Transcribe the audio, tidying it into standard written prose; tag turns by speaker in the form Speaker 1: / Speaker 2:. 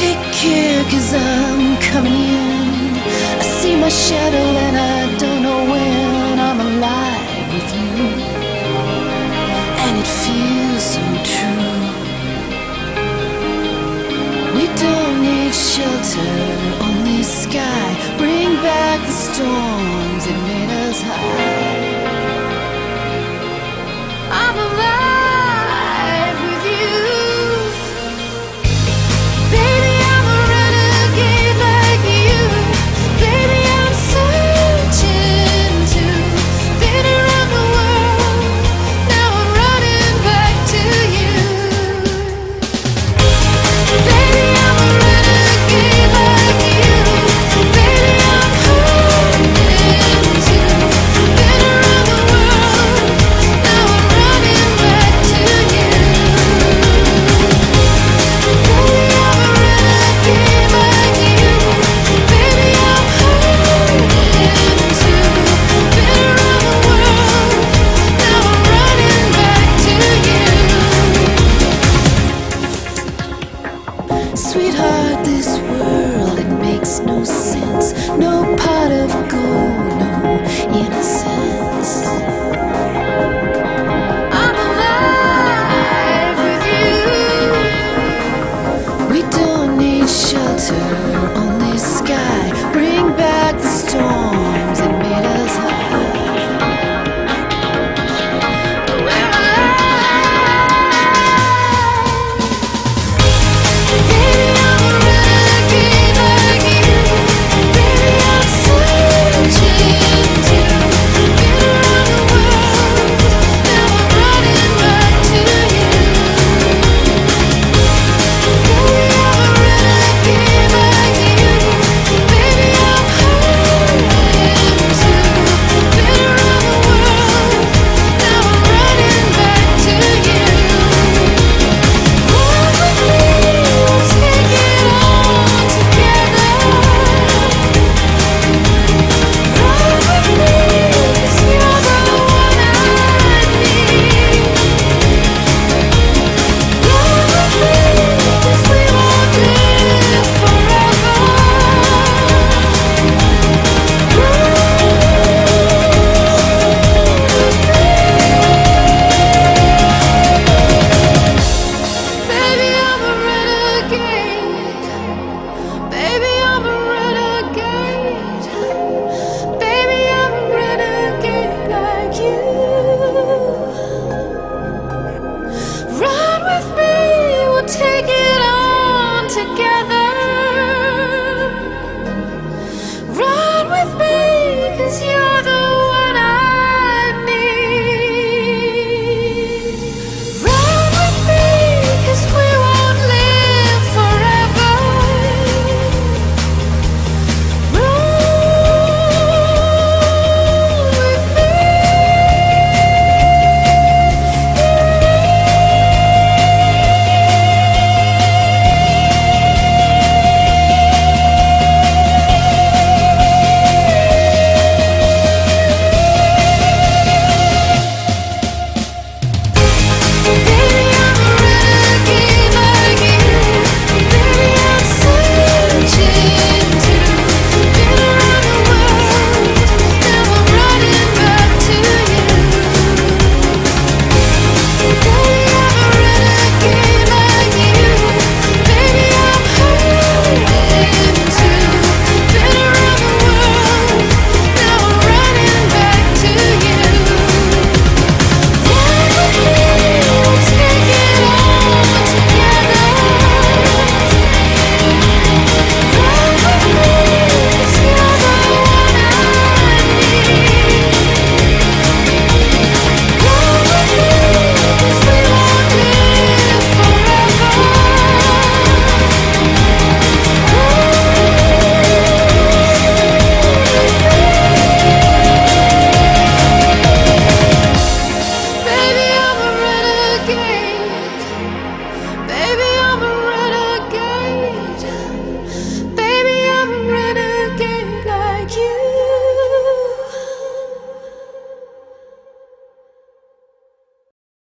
Speaker 1: Take care, 'cause I'm coming in. I see my shadow and I don't know when I'm alive with you. And it feels so true. We don't need shelter, only sky. Bring back the storms that made us high. I'm alive with you. Baby, I'm a renegade like you. Baby, I'm searching to been around the world. Now I'm running back to you. Baby, I'm a renegade like you. Baby, I'm hurting to been around the world. Now I'm running back to you. Baby, I'm a renegade like you. Baby, I'm hurting to been around the world. Now I'm running back to you. Sweetheart, this world, it makes no sense. No pot of gold, no innocence. I'm alive with you. We don't need shelter,